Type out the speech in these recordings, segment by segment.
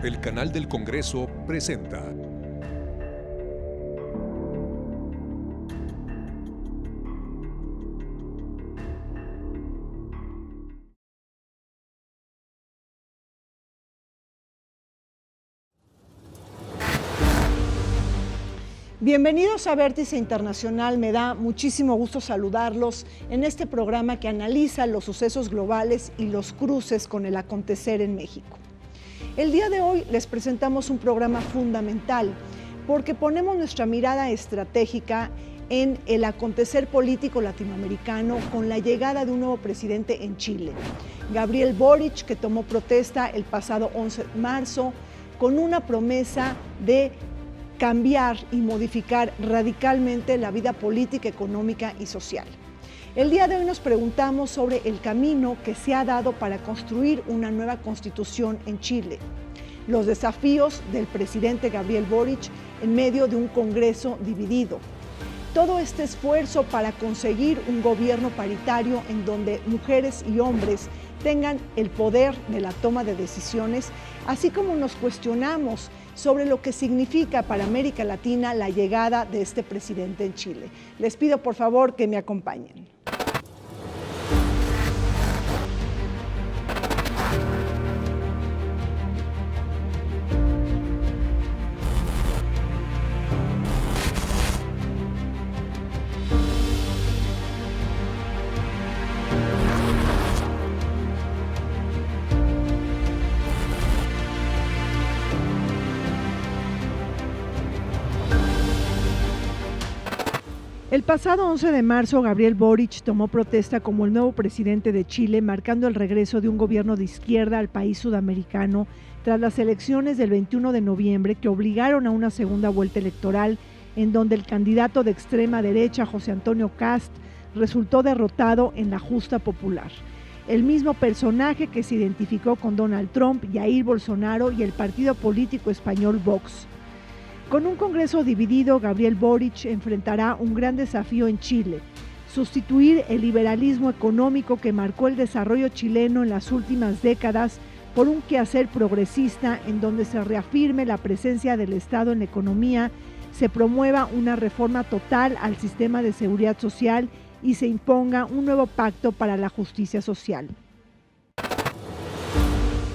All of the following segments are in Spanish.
El canal del Congreso presenta. Bienvenidos a Vértice Internacional. Me da muchísimo gusto saludarlos en este programa que analiza los sucesos globales y los cruces con el acontecer en México. El día de hoy les presentamos un programa fundamental porque ponemos nuestra mirada estratégica en el acontecer político latinoamericano con la llegada de un nuevo presidente en Chile, Gabriel Boric, que tomó protesta el pasado 11 de marzo con una promesa de cambiar y modificar radicalmente la vida política, económica y social. El día de hoy nos preguntamos sobre el camino que se ha dado para construir una nueva constitución en Chile, los desafíos del presidente Gabriel Boric en medio de un Congreso dividido. Todo este esfuerzo para conseguir un gobierno paritario en donde mujeres y hombres tengan el poder de la toma de decisiones, así como nos cuestionamos sobre lo que significa para América Latina la llegada de este presidente en Chile. Les pido por favor que me acompañen. El pasado 11 de marzo, Gabriel Boric tomó protesta como el nuevo presidente de Chile, marcando el regreso de un gobierno de izquierda al país sudamericano tras las elecciones del 21 de noviembre que obligaron a una segunda vuelta electoral en donde el candidato de extrema derecha, José Antonio Kast, resultó derrotado en la justa popular. El mismo personaje que se identificó con Donald Trump, Jair Bolsonaro y el partido político español Vox. Con un Congreso dividido, Gabriel Boric enfrentará un gran desafío en Chile: sustituir el liberalismo económico que marcó el desarrollo chileno en las últimas décadas por un quehacer progresista en donde se reafirme la presencia del Estado en la economía, se promueva una reforma total al sistema de seguridad social y se imponga un nuevo pacto para la justicia social.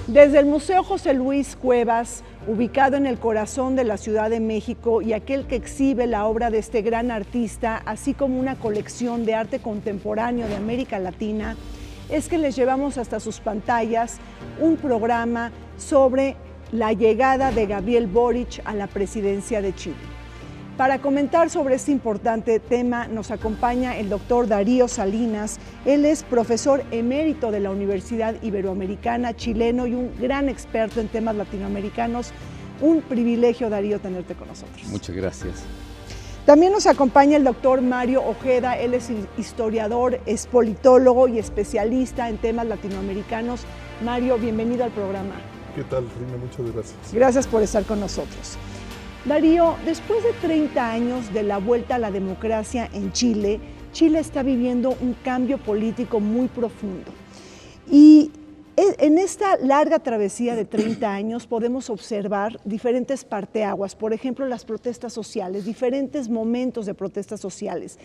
Desde el Museo José Luis Cuevas, ubicado en el corazón de la Ciudad de México y aquel que exhibe la obra de este gran artista, así como una colección de arte contemporáneo de América Latina, es que les llevamos hasta sus pantallas un programa sobre la llegada de Gabriel Boric a la presidencia de Chile. Para comentar sobre este importante tema nos acompaña el doctor Darío Salinas. Él es profesor emérito de la Universidad Iberoamericana, chileno y un gran experto en temas latinoamericanos. Un privilegio, Darío, tenerte con nosotros. Muchas gracias. También nos acompaña el doctor Mario Ojeda. Él es historiador, es politólogo y especialista en temas latinoamericanos. Mario, bienvenido al programa. ¿Qué tal, Rina? Muchas gracias. Gracias por estar con nosotros. Darío, después de 30 años de la vuelta a la democracia en Chile, Chile está viviendo un cambio político muy profundo. Y en esta larga travesía de 30 años podemos observar diferentes parteaguas, por ejemplo, las protestas sociales, diferentes momentos de protestas sociales.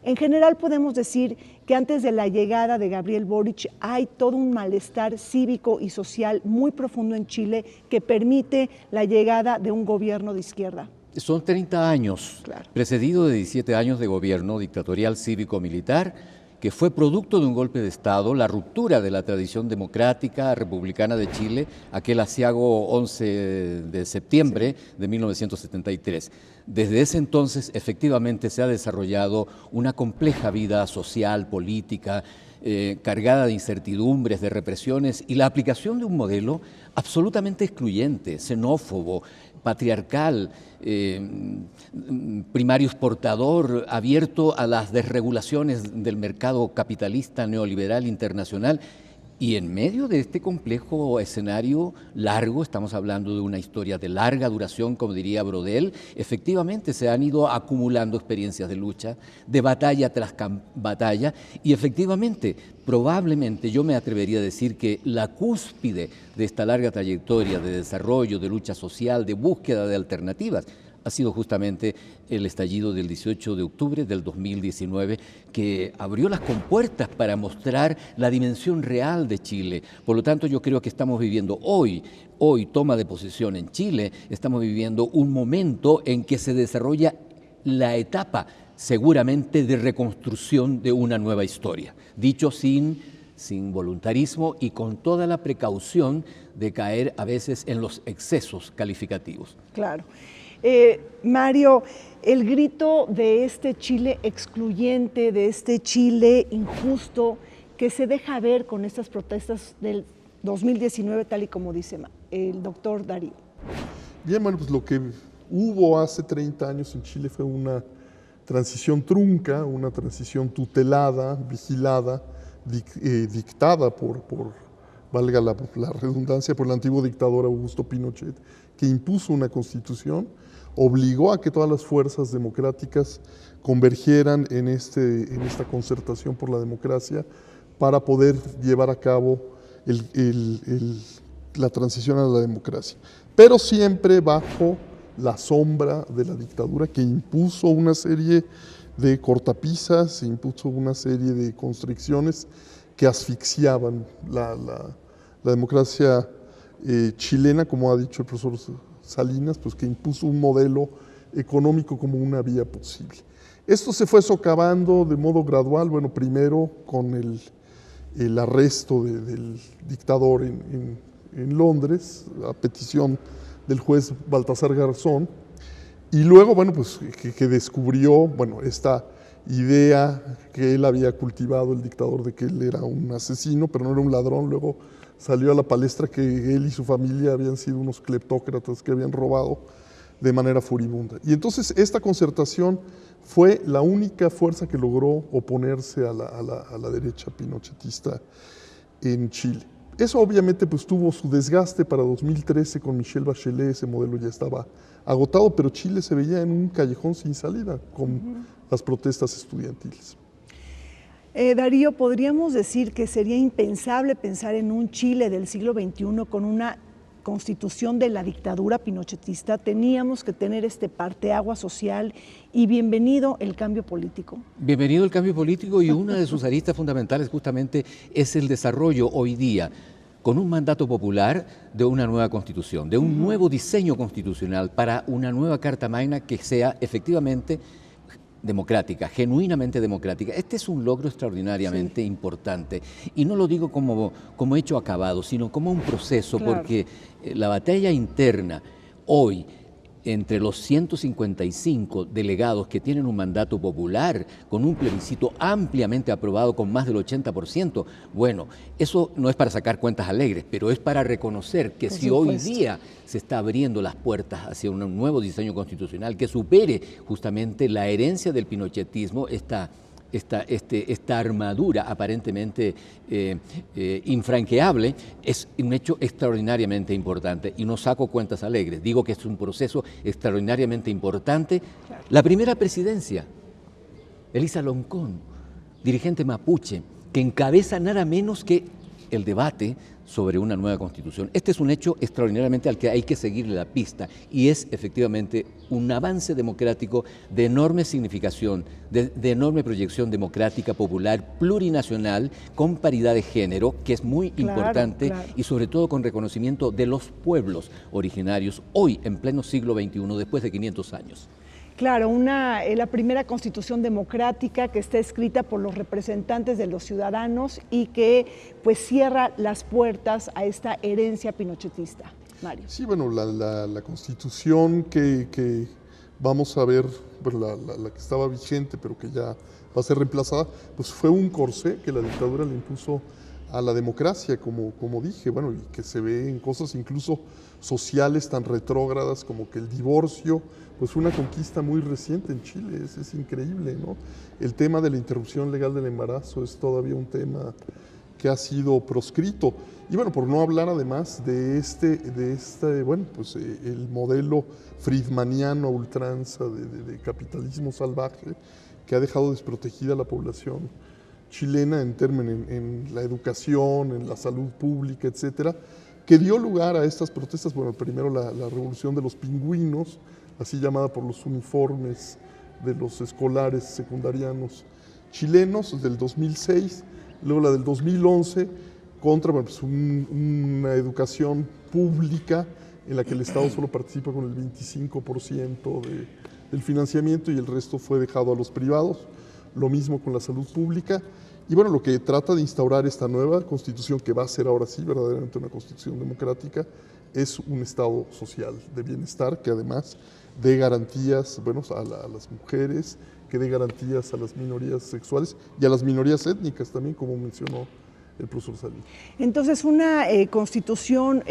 En general podemos decir que antes de la llegada de Gabriel Boric hay todo un malestar cívico y social muy profundo en Chile que permite la llegada de un gobierno de izquierda. Son 30 años, claro, precedido de 17 años de gobierno dictatorial cívico-militar, que fue producto de un golpe de Estado, la ruptura de la tradición democrática republicana de Chile, aquel aciago 11 de septiembre de 1973. Desde ese entonces, efectivamente, se ha desarrollado una compleja vida social, política, cargada de incertidumbres, de represiones y la aplicación de un modelo absolutamente excluyente, xenófobo, patriarcal, primario exportador, abierto a las desregulaciones del mercado capitalista neoliberal internacional Y en medio de este complejo escenario largo, estamos hablando de una historia de larga duración, como diría Brodel, efectivamente se han ido acumulando experiencias de lucha, de batalla tras batalla, y efectivamente, probablemente yo me atrevería a decir que la cúspide de esta larga trayectoria de desarrollo, de lucha social, de búsqueda de alternativas, ha sido justamente el estallido del 18 de octubre del 2019, que abrió las compuertas para mostrar la dimensión real de Chile. Por lo tanto, yo creo que estamos viviendo hoy toma de posesión en Chile, estamos viviendo un momento en que se desarrolla la etapa seguramente de reconstrucción de una nueva historia, dicho sin voluntarismo y con toda la precaución de caer a veces en los excesos calificativos. Claro. Mario, el grito de este Chile excluyente, de este Chile injusto, que se deja ver con estas protestas del 2019, tal y como dice el doctor Darío. Bien, bueno, pues lo que hubo hace 30 años en Chile fue una transición trunca, una transición tutelada, vigilada, dictada por valga la redundancia, por el antiguo dictador Augusto Pinochet, que impuso una constitución, obligó a que todas las fuerzas democráticas convergieran en esta concertación por la democracia para poder llevar a cabo la transición a la democracia, pero siempre bajo la sombra de la dictadura, que impuso una serie de cortapisas, impuso una serie de constricciones que asfixiaban la democracia chilena, como ha dicho el profesor Salinas, pues que impuso un modelo económico como una vía posible. Esto se fue socavando de modo gradual, bueno, primero con el arresto del dictador en Londres, a petición del juez Baltasar Garzón, y luego, bueno, pues que descubrió, bueno, esta idea que él había cultivado, el dictador, de que él era un asesino, pero no era un ladrón. Luego salió a la palestra que él y su familia habían sido unos cleptócratas que habían robado de manera furibunda. Y entonces esta concertación fue la única fuerza que logró oponerse a la derecha pinochetista en Chile. Eso obviamente pues tuvo su desgaste para 2013 con Michelle Bachelet. Ese modelo ya estaba agotado, pero Chile se veía en un callejón sin salida con las protestas estudiantiles. Darío, ¿podríamos decir que sería impensable pensar en un Chile del siglo XXI con una constitución de la dictadura pinochetista? ¿Teníamos que tener este parteaguas social y bienvenido el cambio político? Bienvenido el cambio político, y una de sus aristas fundamentales justamente es el desarrollo hoy día, con un mandato popular, de una nueva constitución, de un nuevo diseño constitucional para una nueva Carta Magna que sea efectivamente democrática, genuinamente democrática. Este es un logro extraordinariamente importante, y no lo digo como hecho acabado, sino como un proceso, claro, porque la batalla interna hoy entre los 155 delegados que tienen un mandato popular con un plebiscito ampliamente aprobado con más del 80%, bueno, eso no es para sacar cuentas alegres, pero es para reconocer que si hoy día se está abriendo las puertas hacia un nuevo diseño constitucional que supere justamente la herencia del pinochetismo, esta armadura aparentemente infranqueable, es un hecho extraordinariamente importante, y no saco cuentas alegres, digo que es un proceso extraordinariamente importante. Claro. La primera presidencia, Elisa Loncón, dirigente mapuche, que encabeza nada menos que el debate sobre una nueva constitución. Este es un hecho extraordinariamente al que hay que seguirle la pista, y es efectivamente un avance democrático de enorme significación, de enorme proyección democrática, popular, plurinacional, con paridad de género, que es muy importante, y sobre todo con reconocimiento de los pueblos originarios hoy, en pleno siglo XXI, después de 500 años. Claro, la primera constitución democrática que está escrita por los representantes de los ciudadanos y que pues cierra las puertas a esta herencia pinochetista. Mario. Sí, bueno, la constitución que vamos a ver, bueno, la que estaba vigente pero que ya va a ser reemplazada, pues fue un corsé que la dictadura le impuso a la democracia, como dije, bueno, y que se ve en cosas incluso sociales tan retrógradas como que el divorcio, pues fue una conquista muy reciente en Chile. Es increíble, ¿no? El tema de la interrupción legal del embarazo es todavía un tema que ha sido proscrito. Y bueno, por no hablar además de bueno, pues el modelo friedmaniano a ultranza de capitalismo salvaje que ha dejado desprotegida a la población chilena en la educación, en la salud pública, etcétera, que dio lugar a estas protestas. Bueno, primero la revolución de los pingüinos, así llamada por los uniformes de los escolares secundarianos chilenos, del 2006, luego la del 2011, contra pues, una educación pública en la que el Estado solo participa con el 25% del financiamiento y el resto fue dejado a los privados. Lo mismo con la salud pública. Y bueno, lo que trata de instaurar esta nueva constitución, que va a ser ahora sí verdaderamente una constitución democrática, es un Estado social de bienestar que además dé garantías, bueno, a las mujeres, que dé garantías a las minorías sexuales y a las minorías étnicas también, como mencionó el profesor Salinas. Entonces, una constitución,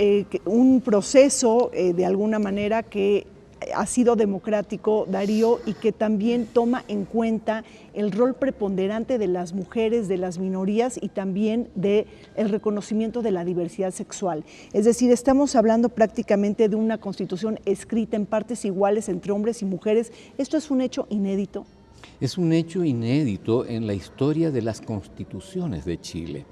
un proceso de alguna manera que ha sido democrático, Darío, y que también toma en cuenta el rol preponderante de las mujeres, de las minorías y también del reconocimiento de la diversidad sexual. Es decir, estamos hablando prácticamente de una constitución escrita en partes iguales entre hombres y mujeres. ¿Esto es un hecho inédito? Es un hecho inédito en la historia de las constituciones de Chile.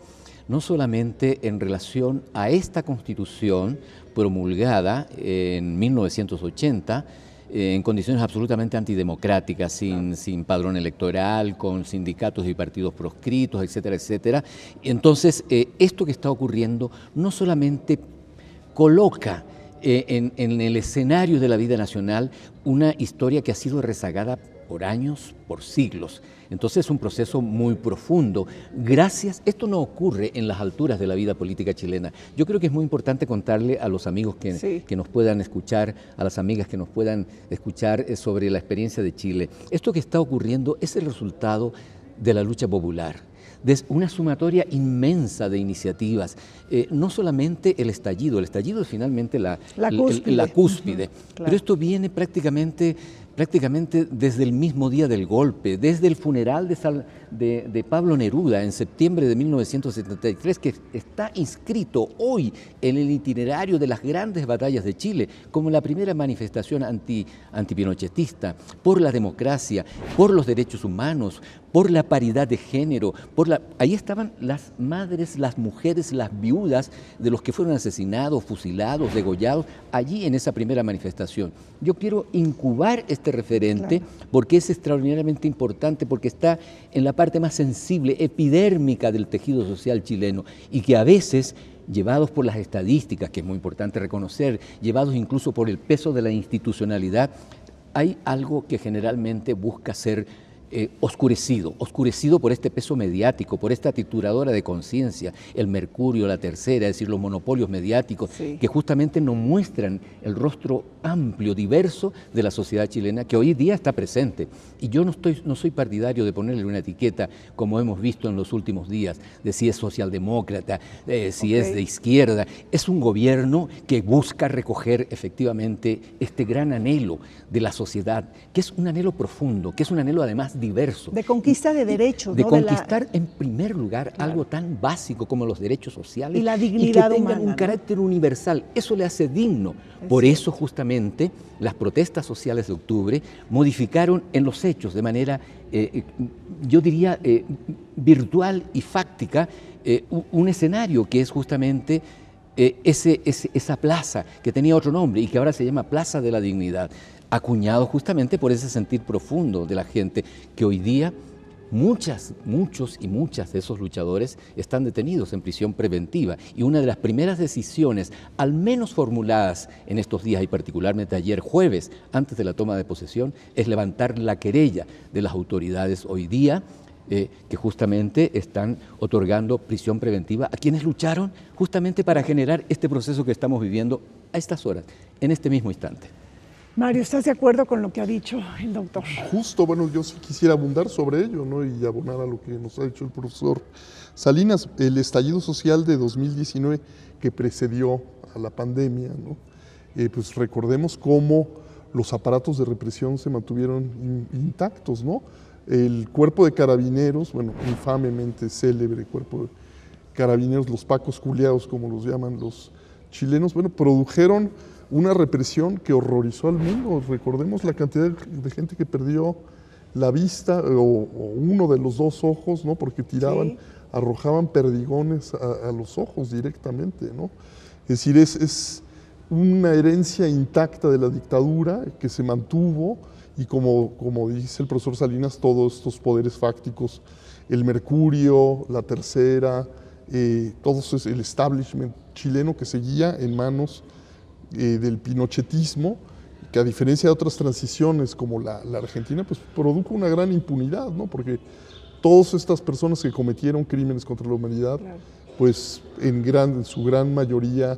No solamente en relación a esta constitución promulgada en 1980, en condiciones absolutamente antidemocráticas, sin padrón electoral, con sindicatos y partidos proscritos, etcétera, etcétera. Entonces, esto que está ocurriendo no solamente coloca en el escenario de la vida nacional una historia que ha sido rezagada por años, por siglos. Entonces es un proceso muy profundo. Esto no ocurre en las alturas de la vida política chilena. Yo creo que es muy importante contarle a los amigos que nos puedan escuchar, a las amigas que nos puedan escuchar sobre la experiencia de Chile. Esto que está ocurriendo es el resultado de la lucha popular, de una sumatoria inmensa de iniciativas, no solamente el estallido es finalmente la cúspide, Claro. pero esto viene prácticamente desde el mismo día del golpe, desde el funeral de Pablo Neruda en septiembre de 1973, que está inscrito hoy en el itinerario de las grandes batallas de Chile, como la primera manifestación antipinochetista, por la democracia, por los derechos humanos, por la paridad de género, ahí estaban las madres, las mujeres, las viudas de los que fueron asesinados, fusilados, degollados, allí en esa primera manifestación. Yo quiero incubar este referente porque es extraordinariamente importante, porque está en la parte más sensible, epidérmica del tejido social chileno y que a veces, llevados por las estadísticas, que es muy importante reconocer, llevados incluso por el peso de la institucionalidad, hay algo que generalmente busca ser oscurecido por este peso mediático, por esta trituradora de conciencia, el Mercurio, la Tercera, es decir, los monopolios mediáticos, que justamente nos muestran el rostro amplio, diverso de la sociedad chilena que hoy día está presente. Y yo no soy partidario de ponerle una etiqueta, como hemos visto en los últimos días, de si es socialdemócrata, si es de izquierda. Es un gobierno que busca recoger efectivamente este gran anhelo de la sociedad, que es un anhelo profundo, que es un anhelo además diverso. De conquista de derechos. De conquistar en primer lugar algo tan básico como los derechos sociales y la dignidad y que tengan humana, un carácter universal. Eso le hace digno. Por eso justamente las protestas sociales de octubre modificaron en los hechos de manera, yo diría, virtual y fáctica, un escenario que es justamente esa plaza que tenía otro nombre y que ahora se llama Plaza de la Dignidad, acuñado justamente por ese sentir profundo de la gente que hoy día muchos y muchas de esos luchadores están detenidos en prisión preventiva y una de las primeras decisiones, al menos formuladas en estos días y particularmente ayer jueves, antes de la toma de posesión, es levantar la querella de las autoridades hoy día que justamente están otorgando prisión preventiva a quienes lucharon justamente para generar este proceso que estamos viviendo a estas horas, en este mismo instante. Mario, ¿estás de acuerdo con lo que ha dicho el doctor? Justo, bueno, yo sí quisiera abundar sobre ello, ¿no? Y abonar a lo que nos ha dicho el profesor Salinas. El estallido social de 2019 que precedió a la pandemia, ¿no? Pues recordemos cómo los aparatos de represión se mantuvieron intactos, ¿no? El cuerpo de carabineros, bueno, infamemente célebre cuerpo carabineros, los pacos culiados, como los llaman los chilenos, bueno, produjeron una represión que horrorizó al mundo. Recordemos la cantidad de gente que perdió la vista o uno de los dos ojos, ¿no? Porque tiraban, sí, arrojaban perdigones a los ojos directamente, ¿no? Es decir, es una herencia intacta de la dictadura que se mantuvo y como dice el profesor Salinas, todos estos poderes fácticos, el Mercurio, la Tercera, todo el establishment chileno que seguía en manos del pinochetismo, que a diferencia de otras transiciones como la Argentina, pues produjo una gran impunidad, ¿no? Porque todas estas personas que cometieron crímenes contra la humanidad, claro, pues en su gran mayoría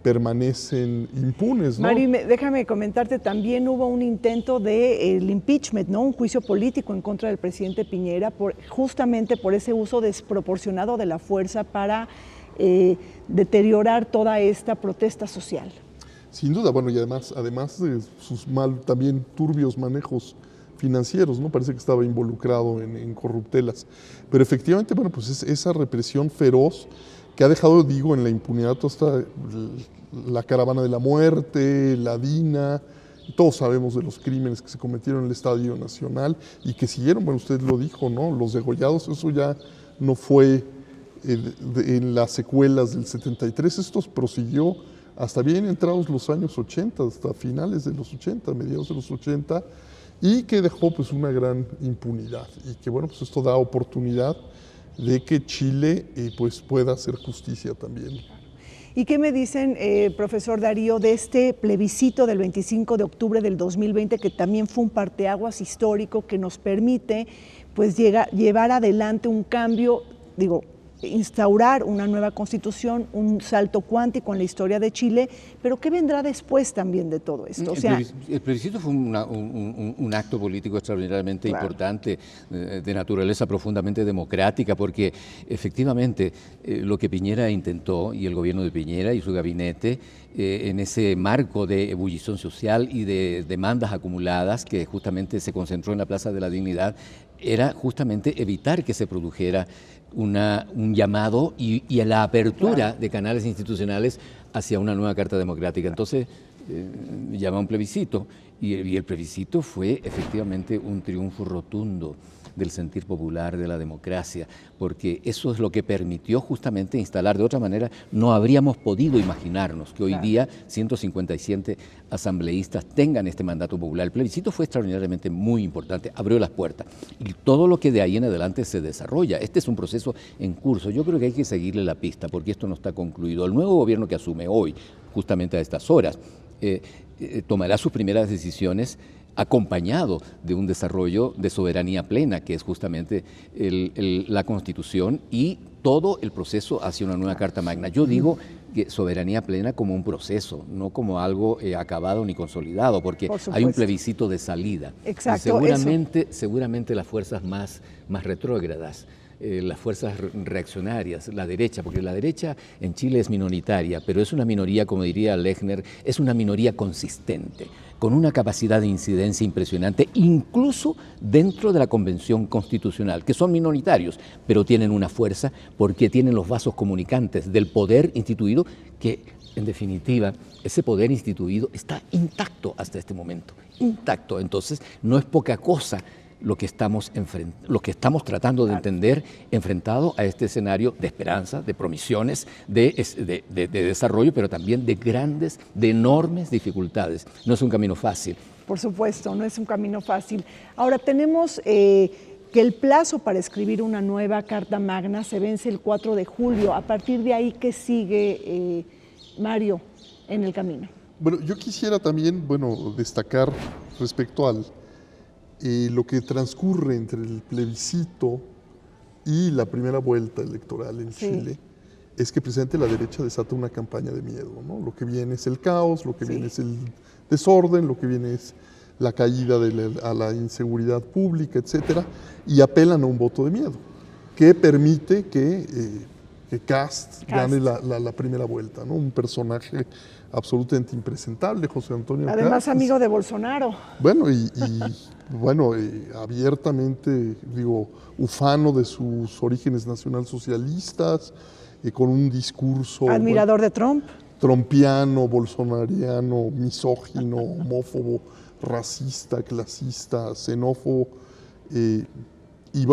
permanecen impunes, ¿no? Mari, déjame comentarte, también hubo un intento del impeachment, ¿no? Un juicio político en contra del presidente Piñera, justamente por ese uso desproporcionado de la fuerza para deteriorar toda esta protesta social. Sin duda, bueno, y además de sus también turbios manejos financieros, ¿no? Parece que estaba involucrado en corruptelas. Pero efectivamente, bueno, pues es esa represión feroz que ha dejado, digo, en la impunidad toda la caravana de la muerte, la DINA, todos sabemos de los crímenes que se cometieron en el Estadio Nacional y que siguieron, bueno, usted lo dijo, ¿no? Los degollados, eso ya no fue en las secuelas del 73, esto prosiguió hasta bien entrados los años 80, hasta finales de los 80, mediados de los 80, y que dejó pues una gran impunidad y que bueno, pues esto da oportunidad de que Chile pues pueda hacer justicia también. ¿Y qué me dicen, profesor Darío, de este plebiscito del 25 de octubre del 2020, que también fue un parteaguas histórico que nos permite pues llevar adelante un cambio, digo, instaurar una nueva constitución, un salto cuántico en la historia de Chile, pero ¿qué vendrá después también de todo esto? O sea, el plebiscito fue un acto político extraordinariamente, claro, importante, de naturaleza profundamente democrática, porque efectivamente lo que Piñera intentó, y el gobierno de Piñera y su gabinete, en ese marco de ebullición social y de demandas acumuladas que justamente se concentró en la Plaza de la Dignidad, era justamente evitar que se produjera un llamado y a la apertura, claro, de canales institucionales hacia una nueva Carta Democrática. Entonces, llama a un plebiscito y el plebiscito fue efectivamente un triunfo rotundo del sentir popular, de la democracia, porque eso es lo que permitió justamente instalar. De otra manera, no habríamos podido imaginarnos que hoy, claro, día 157 asambleístas tengan este mandato popular. El plebiscito fue extraordinariamente muy importante, abrió las puertas y todo lo que de ahí en adelante se desarrolla. Este es un proceso en curso. Yo creo que hay que seguirle la pista porque esto no está concluido. El nuevo gobierno que asume hoy, justamente a estas horas, tomará sus primeras decisiones acompañado de un desarrollo de soberanía plena, que es justamente la Constitución y todo el proceso hacia una nueva Carta Magna. Yo digo que soberanía plena como un proceso, no como algo acabado ni consolidado, porque hay un plebiscito de salida. Exacto, seguramente las fuerzas más retrógradas, las fuerzas reaccionarias, la derecha, porque la derecha en Chile es minoritaria, pero es una minoría, como diría Lechner, es una minoría consistente, con una capacidad de incidencia impresionante, incluso dentro de la Convención Constitucional, que son minoritarios, pero tienen una fuerza porque tienen los vasos comunicantes del poder instituido, que en definitiva ese poder instituido está intacto hasta este momento, intacto. Entonces no es poca cosa lo que estamos tratando de entender enfrentado a este escenario de esperanza, de promisiones, de desarrollo, pero también de enormes dificultades. No es un camino fácil. Por supuesto, no es un camino fácil. Ahora tenemos que el plazo para escribir una nueva Carta Magna se vence el 4 de julio. A partir de ahí, ¿qué sigue, Mario, en el camino? Bueno, yo quisiera también, destacar respecto al lo que transcurre entre el plebiscito y la primera vuelta electoral en Chile, es que precisamente la derecha desata una campaña de miedo, ¿no? Lo que viene es el caos, lo que viene es el desorden, lo que viene es la caída a la inseguridad pública, etcétera, y apelan a un voto de miedo, que permite que Kast gane la primera vuelta, ¿no? Un personaje absolutamente impresentable, José Antonio Kast. Además, amigo de Bolsonaro. Bueno, abiertamente, ufano de sus orígenes nacionalsocialistas, con un discurso... Admirador de Trump. Trumpiano, bolsonariano, misógino, homófobo, racista, clasista, xenófobo, y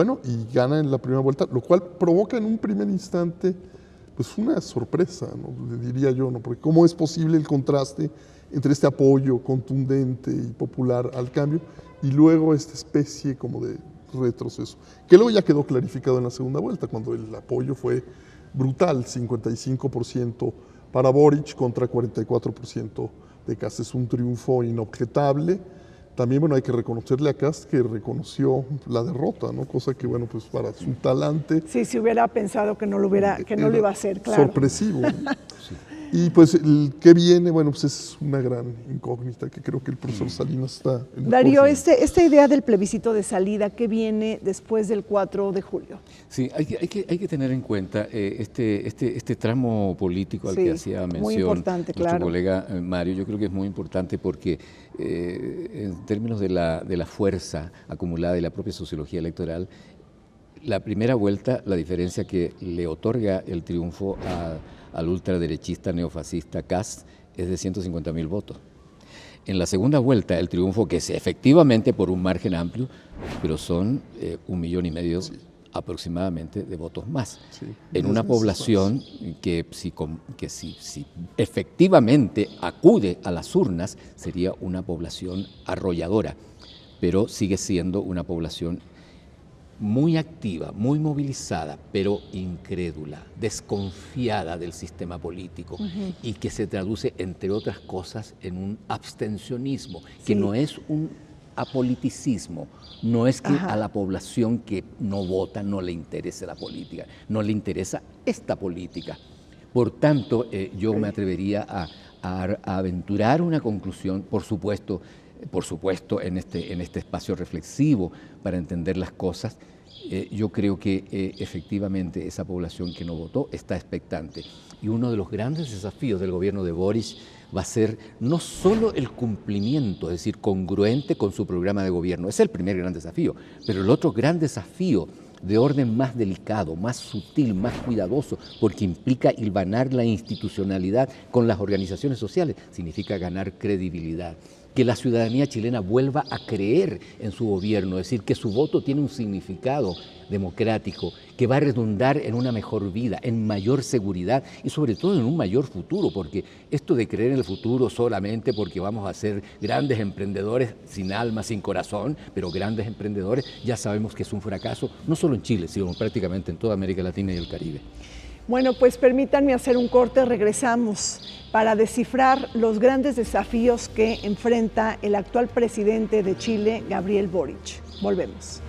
gana en la primera vuelta, lo cual provoca en un primer instante pues una sorpresa, ¿no? Diría yo, ¿no? Porque ¿cómo es posible el contraste entre este apoyo contundente y popular al cambio y luego esta especie como de retroceso? Que luego ya quedó clarificado en la segunda vuelta, cuando el apoyo fue brutal, 55% para Boric contra 44% de Kast. Es un triunfo inobjetable. También, hay que reconocerle a Kast que reconoció la derrota, ¿no? Cosa que, pues para su talante... Sí, si hubiera pensado que no lo iba a hacer, claro. Sorpresivo, ¿no? Sí. Y pues el que viene, pues es una gran incógnita que creo que el profesor Salinas está... Darío, esta idea del plebiscito de salida, ¿qué viene después del 4 de julio? Sí, hay que tener en cuenta este tramo político al que hacía mención nuestro colega Mario. Yo creo que es muy importante porque en términos de la fuerza acumulada y la propia sociología electoral, la primera vuelta, la diferencia que le otorga el triunfo al ultraderechista neofascista Kast es de 150.000 votos. En la segunda vuelta, el triunfo, que es efectivamente por un margen amplio, pero son 1,5 millones aproximadamente de votos más. Sí, en una población que si efectivamente acude a las urnas, sería una población arrolladora, pero sigue siendo una población muy activa, muy movilizada, pero incrédula, desconfiada del sistema político y que se traduce, entre otras cosas, en un abstencionismo, que no es un apoliticismo, no es que a la población que no vota no le interese la política, no le interesa esta política. Por tanto, yo me atrevería a aventurar una conclusión, por supuesto, en este espacio reflexivo para entender las cosas. Yo creo que efectivamente esa población que no votó está expectante. Y uno de los grandes desafíos del gobierno de Boric va a ser no solo el cumplimiento, es decir, congruente con su programa de gobierno, es el primer gran desafío, pero el otro gran desafío de orden más delicado, más sutil, más cuidadoso, porque implica hilvanar la institucionalidad con las organizaciones sociales, significa ganar credibilidad. Que la ciudadanía chilena vuelva a creer en su gobierno, es decir, que su voto tiene un significado democrático, que va a redundar en una mejor vida, en mayor seguridad y sobre todo en un mayor futuro, porque esto de creer en el futuro solamente porque vamos a ser grandes emprendedores sin alma, sin corazón, pero grandes emprendedores, ya sabemos que es un fracaso, no solo en Chile, sino prácticamente en toda América Latina y el Caribe. Bueno, pues permítanme hacer un corte, regresamos para descifrar los grandes desafíos que enfrenta el actual presidente de Chile, Gabriel Boric. Volvemos.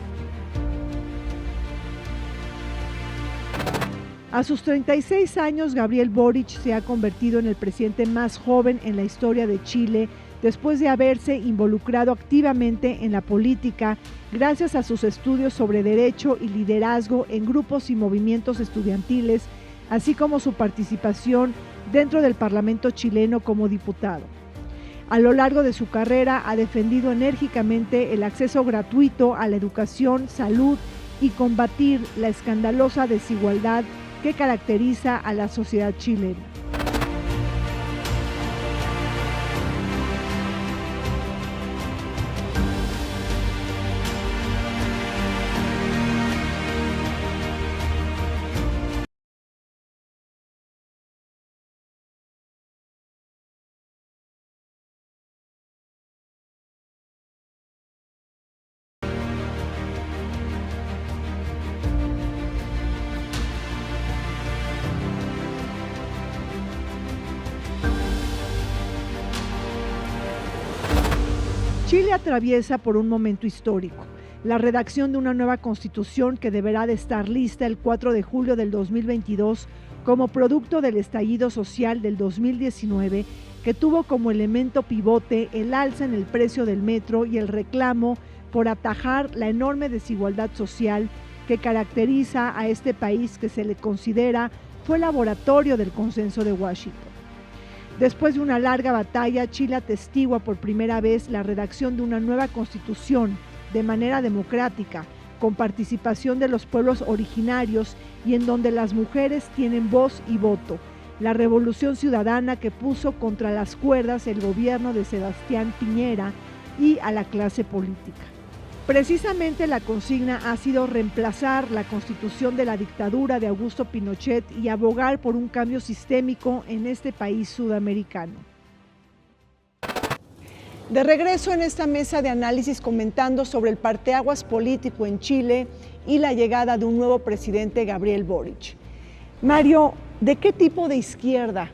A sus 36 años, Gabriel Boric se ha convertido en el presidente más joven en la historia de Chile, después de haberse involucrado activamente en la política gracias a sus estudios sobre derecho y liderazgo en grupos y movimientos estudiantiles, así como su participación dentro del Parlamento chileno como diputado. A lo largo de su carrera ha defendido enérgicamente el acceso gratuito a la educación, salud y combatir la escandalosa desigualdad que caracteriza a la sociedad chilena. Chile atraviesa por un momento histórico, la redacción de una nueva constitución que deberá de estar lista el 4 de julio del 2022 como producto del estallido social del 2019, que tuvo como elemento pivote el alza en el precio del metro y el reclamo por atajar la enorme desigualdad social que caracteriza a este país que se le considera fue laboratorio del consenso de Washington. Después de una larga batalla, Chile atestigua por primera vez la redacción de una nueva constitución de manera democrática, con participación de los pueblos originarios y en donde las mujeres tienen voz y voto. La revolución ciudadana que puso contra las cuerdas el gobierno de Sebastián Piñera y a la clase política. Precisamente la consigna ha sido reemplazar la constitución de la dictadura de Augusto Pinochet y abogar por un cambio sistémico en este país sudamericano. De regreso en esta mesa de análisis comentando sobre el parteaguas político en Chile y la llegada de un nuevo presidente, Gabriel Boric. Mario, ¿de qué tipo de izquierda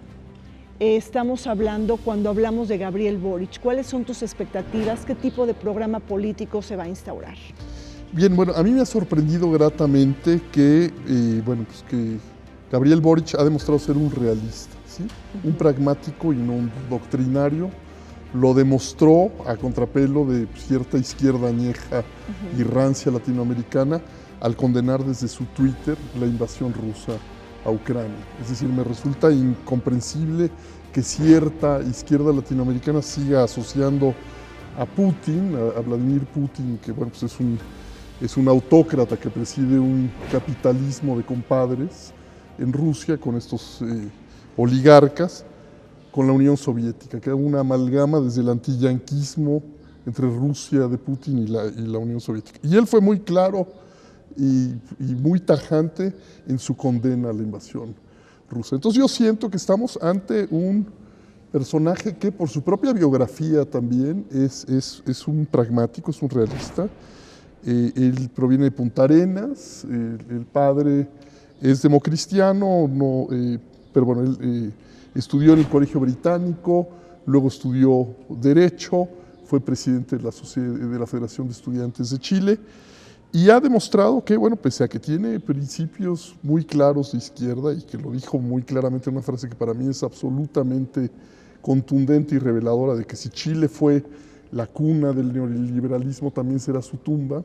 estamos hablando cuando hablamos de Gabriel Boric? ¿Cuáles son tus expectativas? ¿Qué tipo de programa político se va a instaurar? Bien, bueno, a mí me ha sorprendido gratamente que, que Gabriel Boric ha demostrado ser un realista, ¿sí? Un pragmático y no un doctrinario. Lo demostró a contrapelo de cierta izquierda añeja y rancia latinoamericana al condenar desde su Twitter la invasión rusa a Ucrania. Es decir, me resulta incomprensible que cierta izquierda latinoamericana siga asociando a Putin, a Vladimir Putin, que bueno, pues es un autócrata que preside un capitalismo de compadres en Rusia con estos oligarcas, con la Unión Soviética, que era una amalgama desde el antiyanquismo entre Rusia de Putin y la Unión Soviética. Y él fue muy claro y muy tajante en su condena a la invasión rusa. Entonces yo siento que estamos ante un personaje que por su propia biografía también es un pragmático, es un realista. Él proviene de Punta Arenas, el padre es democristiano, pero bueno, él estudió en el Colegio Británico, luego estudió Derecho, fue presidente de la Federación de Estudiantes de Chile y ha demostrado que, bueno, pese a que tiene principios muy claros de izquierda y que lo dijo muy claramente en una frase que para mí es absolutamente contundente y reveladora de que si Chile fue la cuna del neoliberalismo también será su tumba,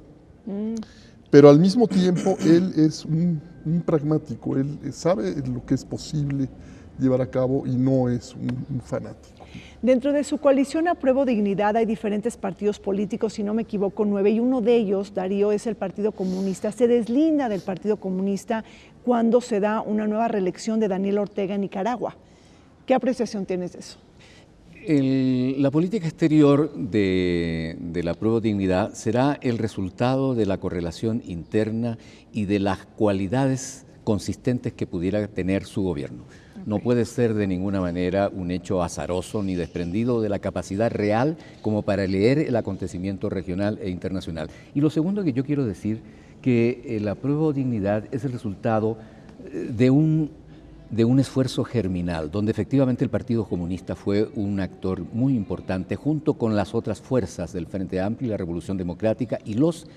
pero al mismo tiempo él es un pragmático, él sabe lo que es posible llevar a cabo y no es un fanático. Dentro de su coalición Apruebo Dignidad hay diferentes partidos políticos, si no me equivoco, 9, y uno de ellos, Darío, es el Partido Comunista. Se deslinda del Partido Comunista cuando se da una nueva reelección de Daniel Ortega en Nicaragua. ¿Qué apreciación tienes de eso? La política exterior de la Apruebo Dignidad será el resultado de la correlación interna y de las cualidades consistentes que pudiera tener su gobierno. No puede ser de ninguna manera un hecho azaroso ni desprendido de la capacidad real como para leer el acontecimiento regional e internacional. Y lo segundo que yo quiero decir, que la Apruebo Dignidad es el resultado de un esfuerzo germinal, donde efectivamente el Partido Comunista fue un actor muy importante junto con las otras fuerzas del Frente Amplio y la Revolución Democrática y los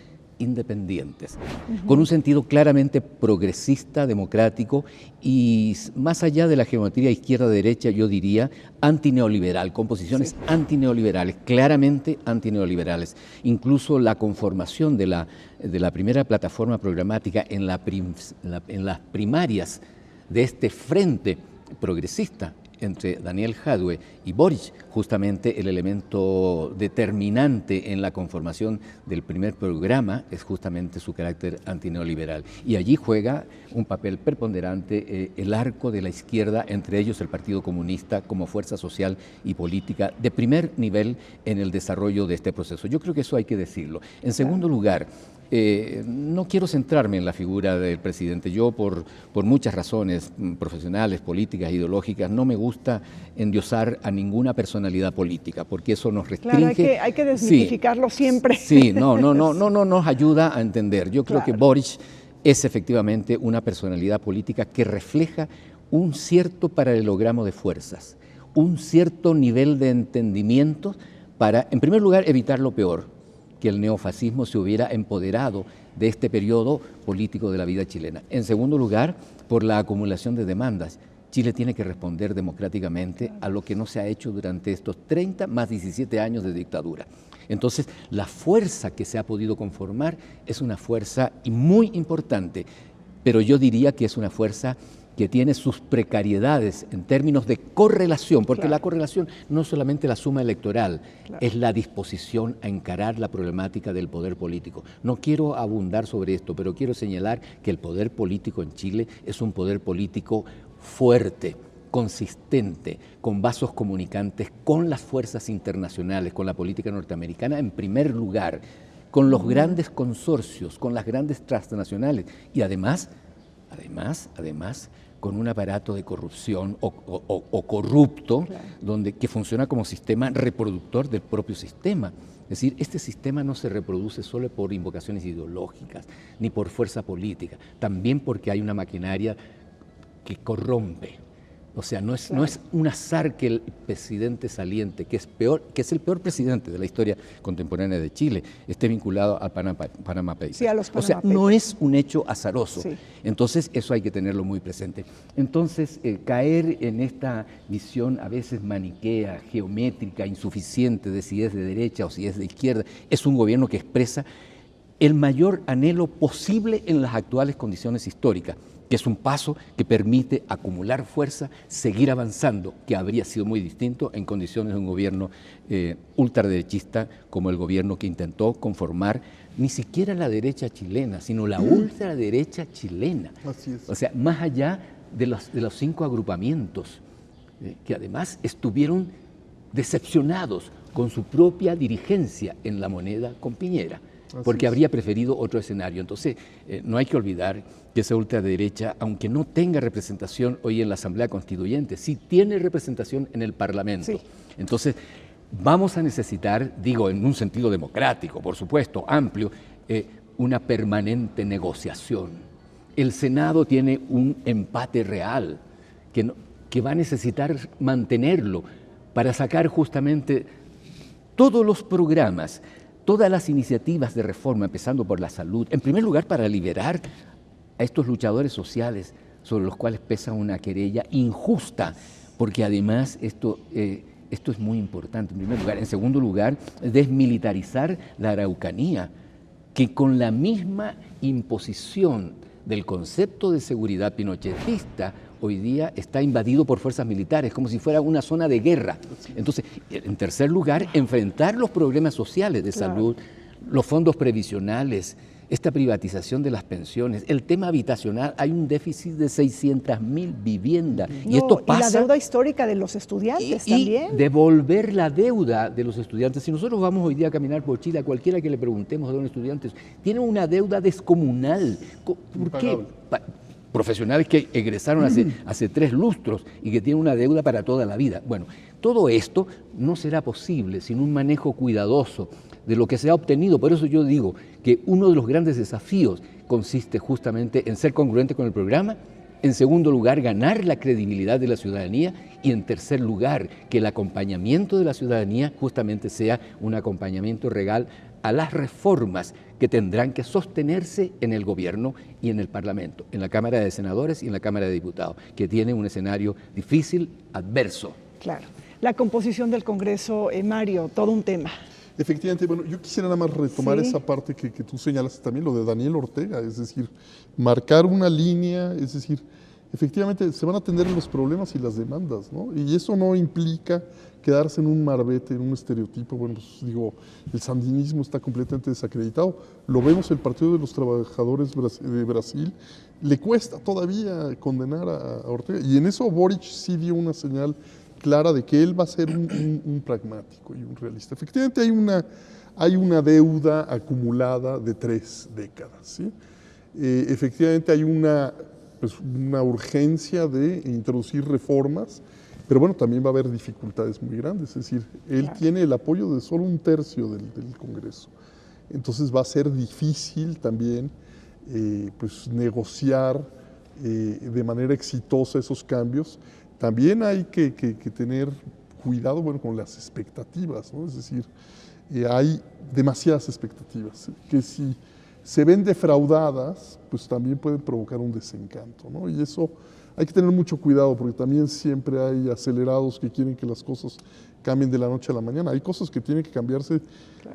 independientes, con un sentido claramente progresista, democrático y más allá de la geometría izquierda-derecha, yo diría antineoliberal, con posiciones antineoliberales, claramente antineoliberales. Incluso la conformación de la primera plataforma programática en las primarias de este frente progresista entre Daniel Jadwe y Boric, justamente el elemento determinante en la conformación del primer programa es justamente su carácter antineoliberal. Y allí juega un papel preponderante el arco de la izquierda, entre ellos el Partido Comunista como fuerza social y política de primer nivel en el desarrollo de este proceso. Yo creo que eso hay que decirlo. En segundo lugar, no quiero centrarme en la figura del presidente. Yo, por muchas razones profesionales, políticas, ideológicas, no me gusta endiosar a ninguna personalidad política, porque eso nos restringe. Claro, hay que desmitificarlo siempre. Sí, no nos ayuda a entender. Yo creo que Boric es efectivamente una personalidad política que refleja un cierto paralelogramo de fuerzas, un cierto nivel de entendimiento para, en primer lugar, evitar lo peor, que el neofascismo se hubiera empoderado de este periodo político de la vida chilena. En segundo lugar, por la acumulación de demandas. Chile tiene que responder democráticamente a lo que no se ha hecho durante estos 30 más 17 años de dictadura. Entonces, la fuerza que se ha podido conformar es una fuerza muy importante, pero yo diría que es una fuerza que tiene sus precariedades en términos de correlación, porque la correlación no es solamente la suma electoral, es la disposición a encarar la problemática del poder político. No quiero abundar sobre esto, pero quiero señalar que el poder político en Chile es un poder político fuerte, consistente, con vasos comunicantes con las fuerzas internacionales, con la política norteamericana en primer lugar, con los grandes consorcios, con las grandes transnacionales y además, con un aparato de corrupción o corrupto que funciona como sistema reproductor del propio sistema. Es decir, este sistema no se reproduce solo por invocaciones ideológicas ni por fuerza política, también porque hay una maquinaria que corrompe. O sea, no es un azar que el presidente saliente, que es el peor presidente de la historia contemporánea de Chile, esté vinculado al Panama Papers. Sí, a los Panama Papers. No es un hecho azaroso. Sí. Entonces, eso hay que tenerlo muy presente. Entonces, caer en esta visión a veces maniquea, geométrica, insuficiente de si es de derecha o si es de izquierda, es un gobierno que expresa el mayor anhelo posible en las actuales condiciones históricas, que es un paso que permite acumular fuerza, seguir avanzando, que habría sido muy distinto en condiciones de un gobierno ultraderechista como el gobierno que intentó conformar ni siquiera la derecha chilena, sino la ultraderecha chilena. Así es. O sea, más allá de los 5 agrupamientos, que además estuvieron decepcionados con su propia dirigencia en La Moneda con Piñera, porque habría preferido otro escenario. Entonces, no hay que olvidar que esa ultraderecha, aunque no tenga representación hoy en la Asamblea Constituyente, sí tiene representación en el Parlamento. Sí. Entonces, vamos a necesitar, digo, en un sentido democrático, por supuesto, amplio, una permanente negociación. El Senado tiene un empate real que va a necesitar mantenerlo para sacar justamente todos los programas, todas las iniciativas de reforma, empezando por la salud, en primer lugar para liberar a estos luchadores sociales sobre los cuales pesa una querella injusta, porque además esto es muy importante, en primer lugar. En segundo lugar, desmilitarizar la Araucanía, que con la misma imposición del concepto de seguridad pinochetista, hoy día está invadido por fuerzas militares, como si fuera una zona de guerra. Entonces, en tercer lugar, enfrentar los problemas sociales de salud, los fondos previsionales, esta privatización de las pensiones, el tema habitacional. Hay un déficit de 600.000 viviendas. Y esto pasa. Y la deuda histórica de los estudiantes también. Y devolver la deuda de los estudiantes. Si nosotros vamos hoy día a caminar por Chile, a cualquiera que le preguntemos a un estudiante, tienen una deuda descomunal. ¿Por qué? Profesionales que egresaron hace 3 lustros y que tienen una deuda para toda la vida. Bueno, todo esto no será posible sin un manejo cuidadoso de lo que se ha obtenido. Por eso yo digo que uno de los grandes desafíos consiste justamente en ser congruente con el programa, en segundo lugar, ganar la credibilidad de la ciudadanía y en tercer lugar, que el acompañamiento de la ciudadanía justamente sea un acompañamiento real a las reformas que tendrán que sostenerse en el gobierno y en el Parlamento, en la Cámara de Senadores y en la Cámara de Diputados, que tienen un escenario difícil, adverso. Claro. La composición del Congreso, Mario, todo un tema. Efectivamente, bueno, yo quisiera nada más retomar esa parte que tú señalaste también, lo de Daniel Ortega, es decir, marcar una línea, es decir, efectivamente se van a atender los problemas y las demandas, ¿no? Y eso no implica quedarse en un marbete, en un estereotipo. Bueno, pues digo, el sandinismo está completamente desacreditado, lo vemos el Partido de los Trabajadores de Brasil, le cuesta todavía condenar a Ortega, y en eso Boric sí dio una señal clara de que él va a ser un pragmático y un realista. Efectivamente hay una deuda acumulada de 3 décadas, ¿sí? Efectivamente hay una urgencia de introducir reformas, pero bueno, también va a haber dificultades muy grandes, es decir, él tiene el apoyo de solo 1/3 del Congreso, entonces va a ser difícil también negociar de manera exitosa esos cambios. También hay que tener cuidado, bueno, con las expectativas, ¿no? Es decir, hay demasiadas expectativas que si se ven defraudadas, pues también pueden provocar un desencanto, ¿no? Y eso hay que tener mucho cuidado, porque también siempre hay acelerados que quieren que las cosas cambien de la noche a la mañana. Hay cosas que tienen que cambiarse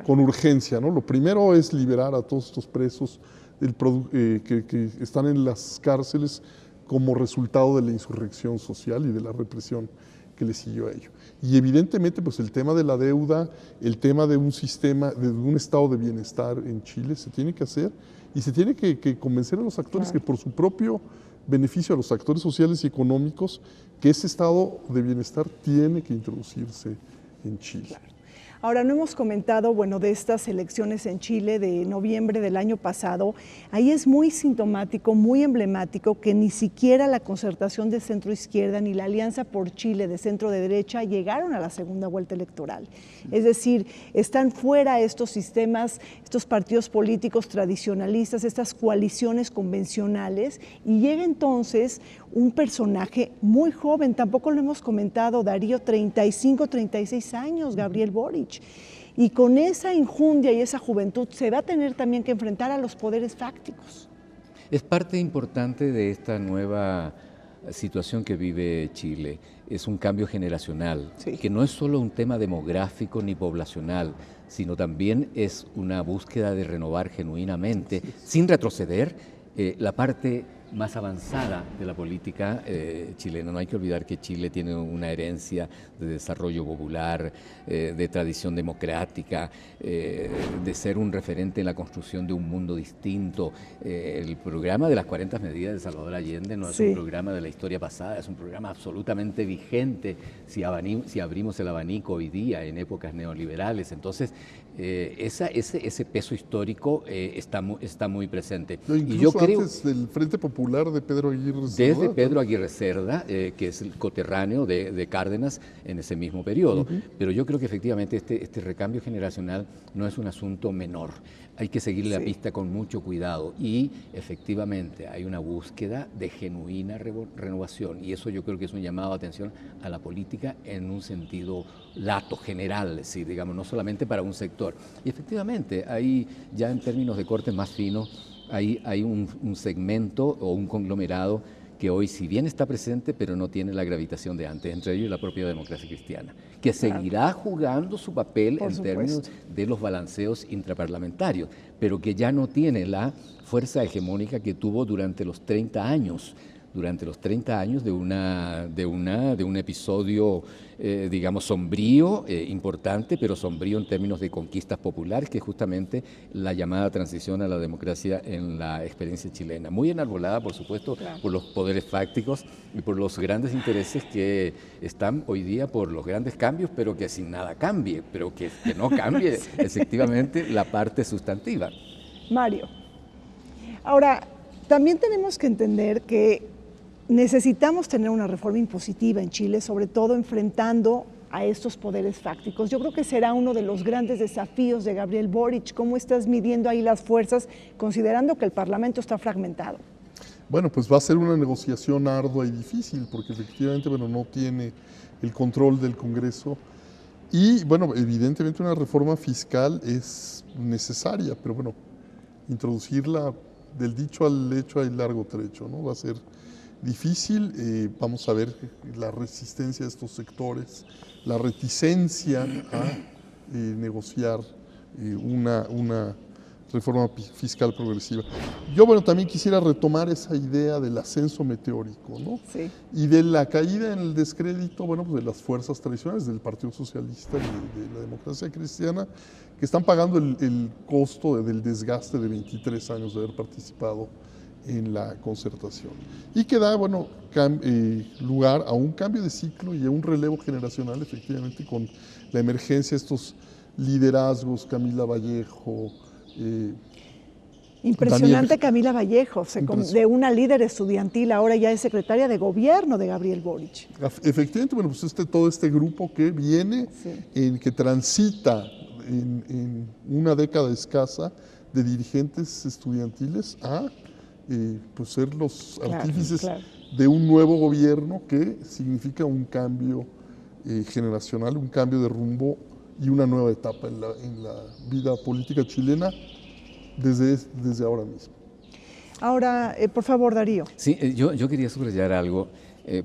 con urgencia, ¿no? Lo primero es liberar a todos estos presos que están en las cárceles como resultado de la insurrección social y de la represión que le siguió a ello. Y evidentemente pues el tema de la deuda, el tema de un sistema, de un estado de bienestar en Chile se tiene que hacer y se tiene que convencer a los actores que por su propio beneficio, a los actores sociales y económicos, que ese estado de bienestar tiene que introducirse en Chile. Claro. Ahora, no hemos comentado, bueno, de estas elecciones en Chile de noviembre del año pasado. Ahí es muy sintomático, muy emblemático que ni siquiera la concertación de centro-izquierda ni la Alianza por Chile de centro-derecha llegaron a la segunda vuelta electoral. Es decir, están fuera estos sistemas, estos partidos políticos tradicionalistas, estas coaliciones convencionales, y llega entonces un personaje muy joven, tampoco lo hemos comentado, Darío, 35, 36 años, Gabriel Boric. Y con esa injundia y esa juventud se va a tener también que enfrentar a los poderes fácticos. Es parte importante de esta nueva situación que vive Chile. Es un cambio generacional, sí, que no es solo un tema demográfico ni poblacional, sino también es una búsqueda de renovar genuinamente, sin retroceder, la parte más avanzada de la política chilena. No hay que olvidar que Chile tiene una herencia de desarrollo popular, de tradición democrática, de ser un referente en la construcción de un mundo distinto. El programa de las 40 medidas de Salvador Allende no es un programa de la historia pasada, es un programa absolutamente vigente si abrimos el abanico hoy día en épocas neoliberales. Entonces, ese peso histórico está muy presente. Y yo creo, antes del Frente Popular de Pedro Aguirre Cerda. Desde Pedro Aguirre Cerda, que es el coterráneo de Cárdenas en ese mismo periodo. Pero yo creo que efectivamente este recambio generacional no es un asunto menor. Hay que seguirle la pista con mucho cuidado y efectivamente hay una búsqueda de genuina renovación, y eso yo creo que es un llamado de atención a la política en un sentido lato, general, sí, digamos, no solamente para un sector. Y efectivamente, hay ya en términos de corte más fino, hay un segmento o un conglomerado que hoy si bien está presente, pero no tiene la gravitación de antes, entre ellos la propia democracia cristiana, que seguirá jugando su papel en términos de los balanceos intraparlamentarios, pero que ya no tiene la fuerza hegemónica que tuvo durante los 30 años. Durante los 30 años de un episodio, digamos, sombrío, importante, pero sombrío en términos de conquistas populares, que es justamente la llamada transición a la democracia en la experiencia chilena. Muy enarbolada, por supuesto, por los poderes fácticos y por los grandes intereses que están hoy día por los grandes cambios, pero que sin nada cambie, pero que no cambie efectivamente la parte sustantiva. Mario, ahora, también tenemos que entender que necesitamos tener una reforma impositiva en Chile, sobre todo enfrentando a estos poderes fácticos. Yo creo que será uno de los grandes desafíos de Gabriel Boric. ¿Cómo estás midiendo ahí las fuerzas, considerando que el Parlamento está fragmentado? Bueno, pues va a ser una negociación ardua y difícil, porque efectivamente, bueno, no tiene el control del Congreso. Y, bueno, evidentemente una reforma fiscal es necesaria, pero bueno, introducirla del dicho al hecho hay largo trecho, ¿no? Va a ser difícil. Vamos a ver la resistencia de estos sectores, la reticencia a negociar una reforma fiscal progresiva. Yo, bueno, también quisiera retomar esa idea del ascenso meteórico, ¿no? Sí. Y de la caída en el descrédito, bueno, pues de las fuerzas tradicionales del Partido Socialista y de la democracia cristiana, que están pagando el costo del desgaste de 23 años de haber participado en la concertación. Y que da, bueno, lugar a un cambio de ciclo y a un relevo generacional, efectivamente, con la emergencia de estos liderazgos, Camila Vallejo. Impresionante Camila Vallejo, de una líder estudiantil, ahora ya es secretaria de gobierno de Gabriel Boric. Efectivamente, bueno, pues todo este grupo que viene, que transita en una década escasa de dirigentes estudiantiles a pues ser los artífices de un nuevo gobierno que significa un cambio generacional, un cambio de rumbo y una nueva etapa en la vida política chilena desde ahora mismo. Ahora, por favor, Darío. Sí, yo quería subrayar algo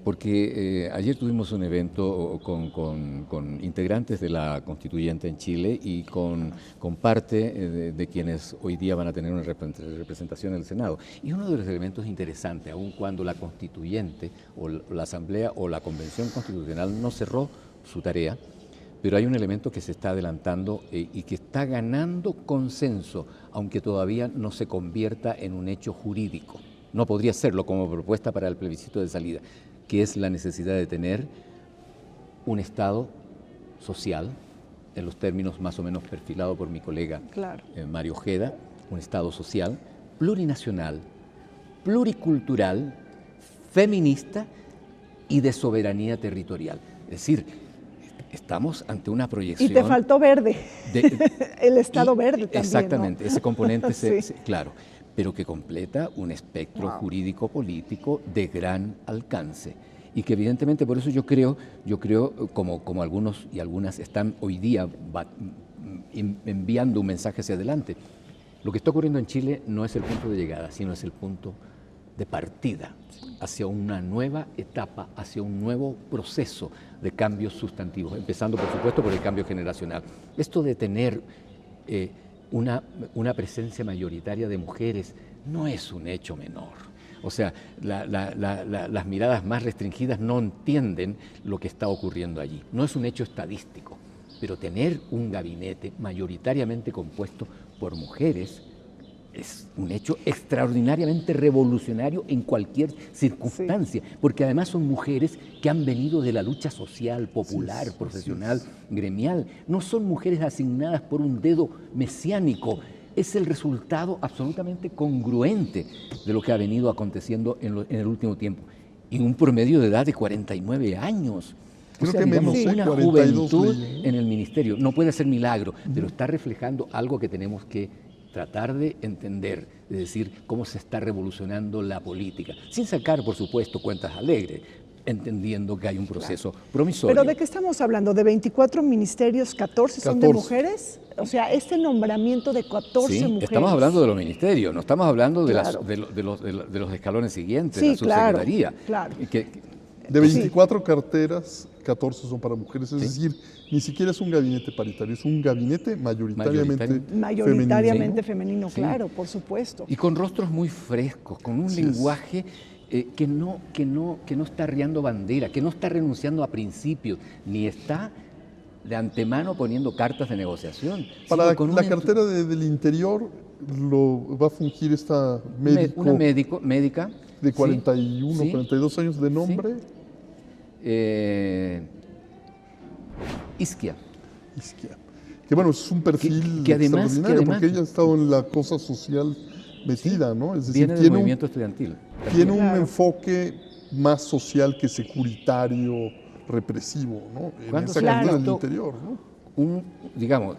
porque ayer tuvimos un evento con integrantes de la Constituyente en Chile y con parte de quienes hoy día van a tener una representación en el Senado. Y uno de los elementos interesantes, aun cuando la Constituyente o la Asamblea o la Convención Constitucional no cerró su tarea, pero hay un elemento que se está adelantando y que está ganando consenso, aunque todavía no se convierta en un hecho jurídico. No podría serlo como propuesta para el plebiscito de salida, que es la necesidad de tener un Estado social, en los términos más o menos perfilados por mi colega Mario Ojeda, un Estado social, plurinacional, pluricultural, feminista y de soberanía territorial. Es decir, estamos ante una proyección... Y te faltó verde, el Estado verde también, exactamente, ¿no? ese componente, Sí. claro, pero que completa un espectro jurídico-político de gran alcance y que evidentemente, por eso yo creo como algunos y algunas están hoy día enviando un mensaje hacia adelante. Lo que está ocurriendo en Chile no es el punto de llegada, sino es el punto de partida hacia una nueva etapa, hacia un nuevo proceso de cambios sustantivos, empezando por supuesto por el cambio generacional. Esto de tener una presencia mayoritaria de mujeres no es un hecho menor. O sea, las miradas más restringidas no entienden lo que está ocurriendo allí. No es un hecho estadístico, pero tener un gabinete mayoritariamente compuesto por mujeres es un hecho extraordinariamente revolucionario en cualquier circunstancia, porque además son mujeres que han venido de la lucha social, popular, profesional, gremial. No son mujeres asignadas por un dedo mesiánico. Es el resultado absolutamente congruente de lo que ha venido aconteciendo en el último tiempo. Y un promedio de edad de 49 años. Creo o sea, que digamos, menos, una 42 juventud leí. en el ministerio. No puede ser milagro, pero está reflejando algo que tenemos que tratar de entender, es decir, cómo se está revolucionando la política, sin sacar, por supuesto, cuentas alegres, entendiendo que hay un proceso promisorio. ¿Pero de qué estamos hablando? ¿De 24 ministerios, 14 son de mujeres? O sea, este nombramiento de 14 mujeres. Estamos hablando de los ministerios, no estamos hablando de, Claro. de los escalones siguientes, Sí, la subsecretaría. claro. De 24 carteras, 14 son para mujeres, es decir, ni siquiera es un gabinete paritario, es un gabinete mayoritariamente femenino, claro, por supuesto. Y con rostros muy frescos, con un lenguaje que no está arriando bandera, que no está renunciando a principios, ni está de antemano poniendo cartas de negociación. Para la cartera del Interior va a fungir esta una médica de 41, 42 años de nombre. Isquia. Que bueno, es un perfil extraordinario porque ella ha estado en la cosa social metida, ¿no? Es decir, viene del movimiento estudiantil. Tiene un enfoque más social que securitario, represivo, ¿no? En esa cartera del Interior, ¿no? Digamos,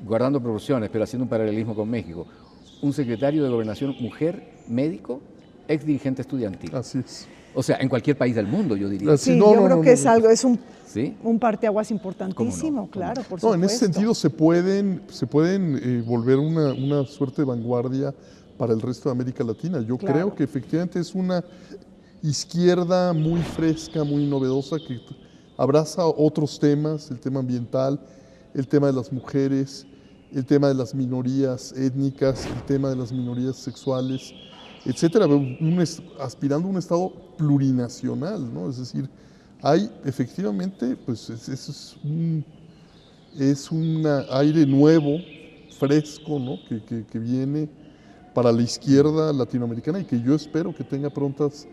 guardando proporciones, pero haciendo un paralelismo con México, un secretario de Gobernación mujer, médico, ex dirigente estudiantil. Así es. O sea, en cualquier país del mundo, yo diría. Sí, yo creo que es algo, es un parteaguas importantísimo, claro, por supuesto. No, en ese sentido se pueden volver una suerte de vanguardia para el resto de América Latina. Yo creo que efectivamente es una izquierda muy fresca, muy novedosa, que abraza otros temas, el tema ambiental, el tema de las mujeres, el tema de las minorías étnicas, el tema de las minorías sexuales, etcétera, aspirando a un Estado plurinacional, ¿no? Es decir, hay efectivamente, pues es un aire nuevo, fresco, ¿no? que viene para la izquierda latinoamericana y que yo espero que tenga prontas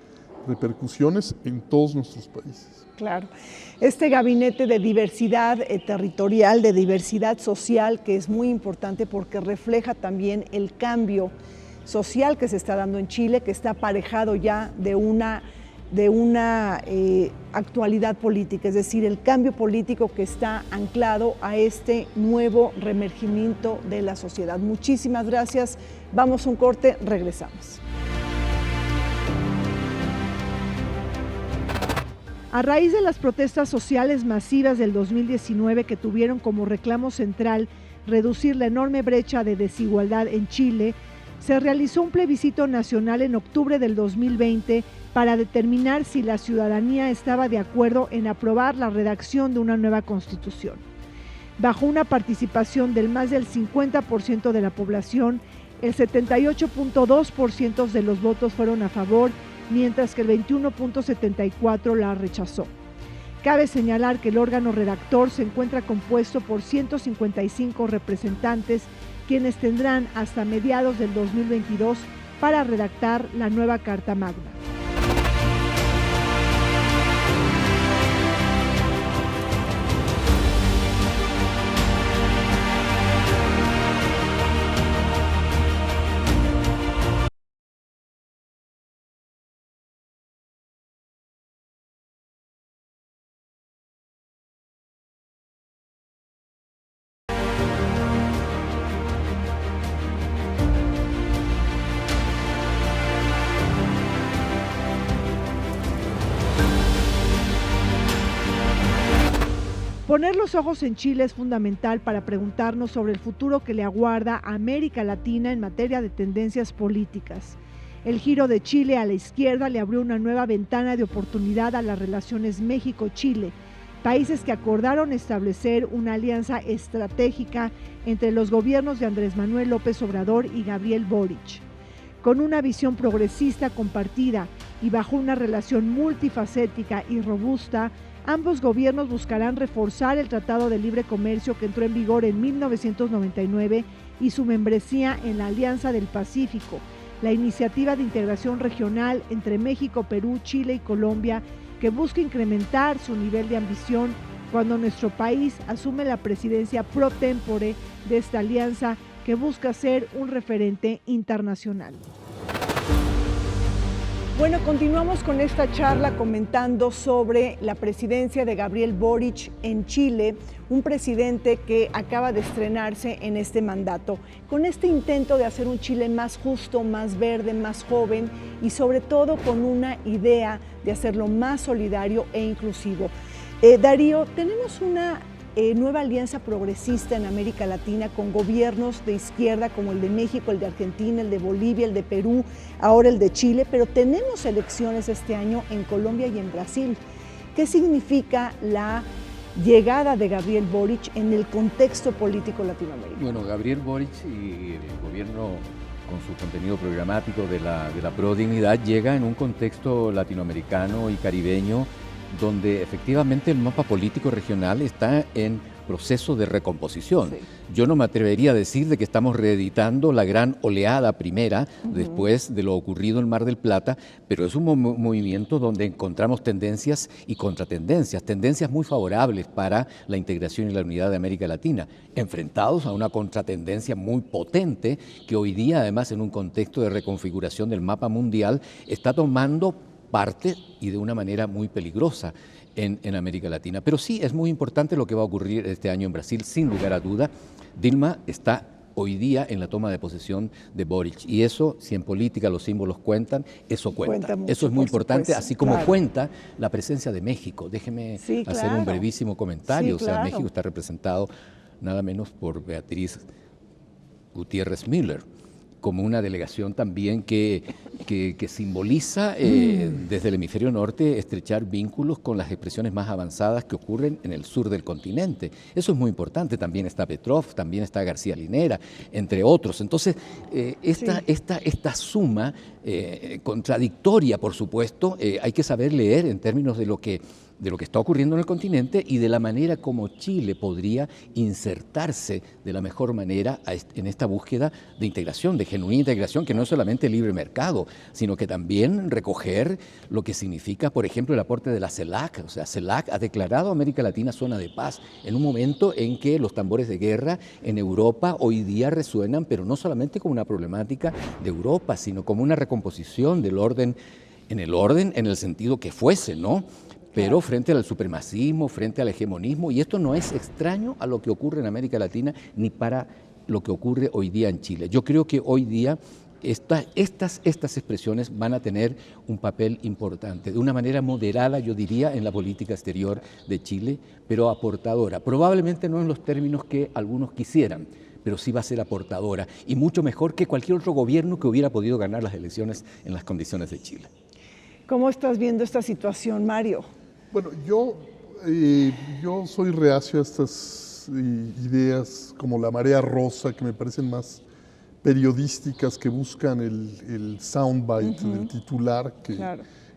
repercusiones en todos nuestros países. Claro. Este gabinete de diversidad territorial, de diversidad social, que es muy importante porque refleja también el cambio social que se está dando en Chile, que está aparejado ya de una actualidad política, es decir, el cambio político que está anclado a este nuevo reemergimiento de la sociedad. Muchísimas gracias. Vamos a un corte, regresamos. A raíz de las protestas sociales masivas del 2019 que tuvieron como reclamo central reducir la enorme brecha de desigualdad en Chile, Se realizó un plebiscito nacional en octubre del 2020 para determinar si la ciudadanía estaba de acuerdo en aprobar la redacción de una nueva constitución. Bajo una participación del más del 50% de la población, el 78.2% de los votos fueron a favor, mientras que el 21.74% la rechazó. Cabe señalar que el órgano redactor se encuentra compuesto por 155 representantes, quienes tendrán hasta mediados del 2022 para redactar la nueva Carta Magna. Poner los ojos en Chile es fundamental para preguntarnos sobre el futuro que le aguarda a América Latina en materia de tendencias políticas. El giro de Chile a la izquierda le abrió una nueva ventana de oportunidad a las relaciones México-Chile, países que acordaron establecer una alianza estratégica entre los gobiernos de Andrés Manuel López Obrador y Gabriel Boric. Con una visión progresista compartida y bajo una relación multifacética y robusta, ambos gobiernos buscarán reforzar el Tratado de Libre Comercio que entró en vigor en 1999 y su membresía en la Alianza del Pacífico, la iniciativa de integración regional entre México, Perú, Chile y Colombia, que busca incrementar su nivel de ambición cuando nuestro país asume la presidencia pro tempore de esta alianza que busca ser un referente internacional. Bueno, continuamos con esta charla comentando sobre la presidencia de Gabriel Boric en Chile, un presidente que acaba de estrenarse en este mandato, con este intento de hacer un Chile más justo, más verde, más joven y sobre todo con una idea de hacerlo más solidario e inclusivo. Darío, tenemos una nueva alianza progresista en América Latina con gobiernos de izquierda como el de México, el de Argentina, el de Bolivia, el de Perú, ahora el de Chile, pero tenemos elecciones este año en Colombia y en Brasil. ¿Qué significa la llegada de Gabriel Boric en el contexto político latinoamericano? Bueno, Gabriel Boric y el gobierno con su contenido programático de la Prodignidad llega en un contexto latinoamericano y caribeño donde efectivamente el mapa político regional está en proceso de recomposición. Sí. Yo no me atrevería a decir de que estamos reeditando la gran oleada primera después de lo ocurrido en Mar del Plata, pero es un movimiento donde encontramos tendencias y contratendencias, tendencias muy favorables para la integración y la unidad de América Latina, enfrentados a una contratendencia muy potente que hoy día, además, en un contexto de reconfiguración del mapa mundial, está tomando parte y de una manera muy peligrosa en América Latina. Pero sí es muy importante lo que va a ocurrir este año en Brasil, sin lugar a duda. Dilma está hoy día en la toma de posesión de Boric y eso, si en política los símbolos cuentan, eso cuenta. Mucho, eso es muy importante, así como cuenta la presencia de México. Déjeme hacer un brevísimo comentario. O sea, México está representado nada menos por Beatriz Gutiérrez Müller, como una delegación también que simboliza desde el hemisferio norte estrechar vínculos con las expresiones más avanzadas que ocurren en el sur del continente. Eso es muy importante. También está Petrov, también está García Linera, entre otros. Entonces, esta suma contradictoria, por supuesto, hay que saber leer en términos de lo que está ocurriendo en el continente y de la manera como Chile podría insertarse de la mejor manera en esta búsqueda de integración, de genuina integración, que no es solamente libre mercado, sino que también recoger lo que significa, por ejemplo, el aporte de la CELAC. O sea, CELAC ha declarado a América Latina zona de paz en un momento en que los tambores de guerra en Europa hoy día resuenan, pero no solamente como una problemática de Europa, sino como una recomposición del orden, en el sentido que fuese, ¿no? Pero frente al supremacismo, frente al hegemonismo, y esto no es extraño a lo que ocurre en América Latina ni para lo que ocurre hoy día en Chile. Yo creo que hoy día estas expresiones van a tener un papel importante, de una manera moderada, yo diría, en la política exterior de Chile, pero aportadora. Probablemente no en los términos que algunos quisieran, pero sí va a ser aportadora y mucho mejor que cualquier otro gobierno que hubiera podido ganar las elecciones en las condiciones de Chile. ¿Cómo estás viendo esta situación, Mario? Bueno, yo soy reacio a estas ideas como la marea rosa, que me parecen más periodísticas, que buscan el soundbite del titular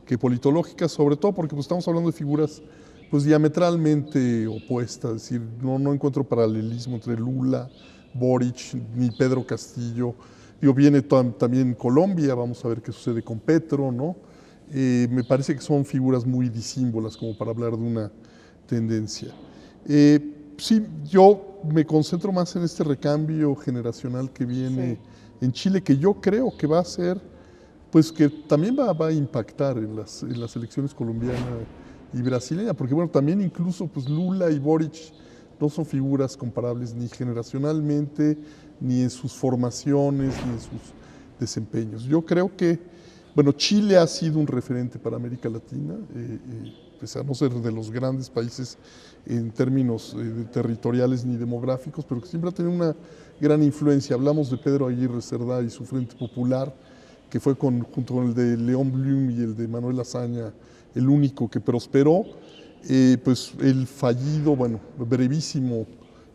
que politológicas, sobre todo porque pues, estamos hablando de figuras pues, diametralmente opuestas, es decir, no encuentro paralelismo entre Lula, Boric, ni Pedro Castillo. Viene también Colombia, vamos a ver qué sucede con Petro, ¿no? Me parece que son figuras muy disímbolas como para hablar de una tendencia. Sí, yo me concentro más en este recambio generacional que viene en Chile, que yo creo que va a ser, pues que también va a impactar en las elecciones colombiana y brasileña, porque bueno, también incluso pues Lula y Boric no son figuras comparables ni generacionalmente, ni en sus formaciones, ni en sus desempeños. Yo creo que, bueno, Chile ha sido un referente para América Latina, pese a no ser de los grandes países en términos territoriales ni demográficos, pero que siempre ha tenido una gran influencia. Hablamos de Pedro Aguirre Cerda y su Frente Popular, que fue junto con el de León Blum y el de Manuel Azaña, el único que prosperó. Pues el fallido, bueno, brevísimo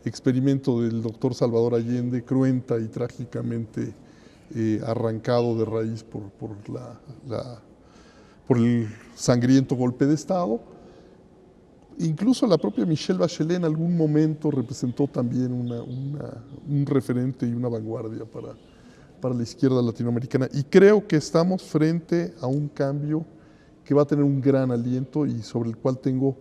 experimento del doctor Salvador Allende, cruenta y trágicamente arrancado de raíz por el sangriento golpe de Estado. Incluso la propia Michelle Bachelet en algún momento representó también un referente y una vanguardia para la izquierda latinoamericana. Y creo que estamos frente a un cambio que va a tener un gran aliento y sobre el cual tengo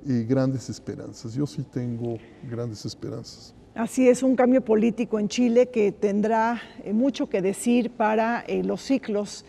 grandes esperanzas. Yo sí tengo grandes esperanzas. Así es, un cambio político en Chile que tendrá mucho que decir para los ciclos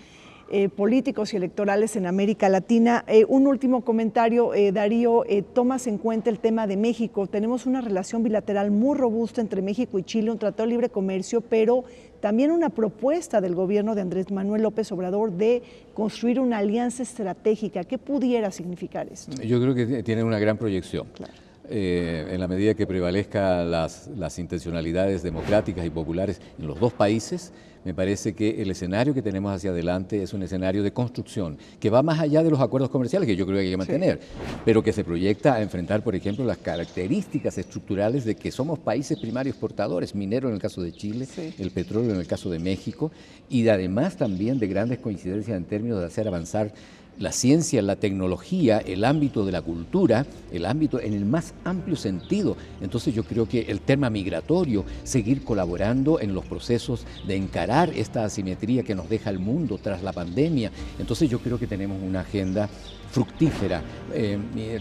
políticos y electorales en América Latina. Un último comentario, Darío, tomas en cuenta el tema de México. Tenemos una relación bilateral muy robusta entre México y Chile, un tratado de libre comercio, pero también una propuesta del gobierno de Andrés Manuel López Obrador de construir una alianza estratégica. ¿Qué pudiera significar esto? Yo creo que tiene una gran proyección. Claro. En la medida que prevalezcan las intencionalidades democráticas y populares en los dos países, me parece que el escenario que tenemos hacia adelante es un escenario de construcción que va más allá de los acuerdos comerciales, que yo creo que hay que mantener, pero que se proyecta a enfrentar, por ejemplo, las características estructurales de que somos países primarios exportadores, minero en el caso de Chile, el petróleo en el caso de México, y además también de grandes coincidencias en términos de hacer avanzar la ciencia, la tecnología, el ámbito de la cultura, el ámbito en el más amplio sentido. Entonces yo creo que el tema migratorio, seguir colaborando en los procesos de encarar esta asimetría que nos deja el mundo tras la pandemia. Entonces yo creo que tenemos una agenda fructífera,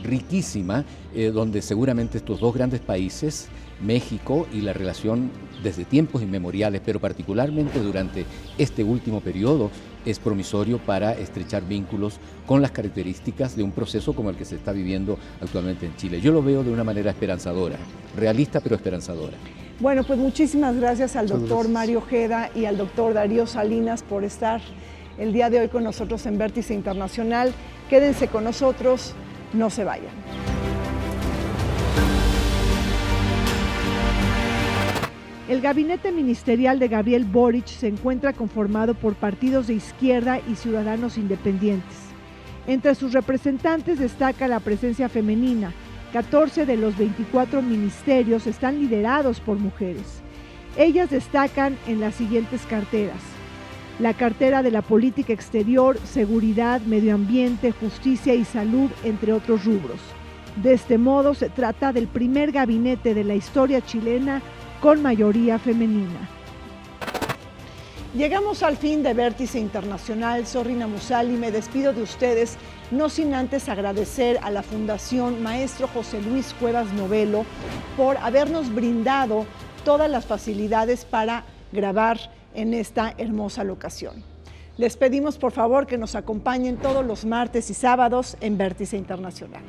riquísima, donde seguramente estos dos grandes países, México y la relación desde tiempos inmemoriales, pero particularmente durante este último periodo, es promisorio para estrechar vínculos con las características de un proceso como el que se está viviendo actualmente en Chile. Yo lo veo de una manera esperanzadora, realista pero esperanzadora. Bueno, pues muchísimas gracias al doctor Mario Ojeda y al doctor Darío Salinas por estar el día de hoy con nosotros en Vértice Internacional. Quédense con nosotros, no se vayan. El gabinete ministerial de Gabriel Boric se encuentra conformado por partidos de izquierda y ciudadanos independientes. Entre sus representantes destaca la presencia femenina. 14 de los 24 ministerios están liderados por mujeres. Ellas destacan en las siguientes carteras: la cartera de la política exterior, seguridad, medio ambiente, justicia y salud, entre otros rubros. De este modo, se trata del primer gabinete de la historia chilena con mayoría femenina. Llegamos al fin de Vértice Internacional. Soy Rina Musali, me despido de ustedes, no sin antes agradecer a la Fundación Maestro José Luis Cuevas Novelo por habernos brindado todas las facilidades para grabar en esta hermosa locación. Les pedimos por favor que nos acompañen todos los martes y sábados en Vértice Internacional.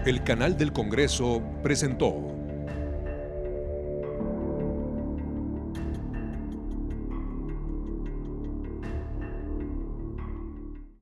El canal del Congreso presentó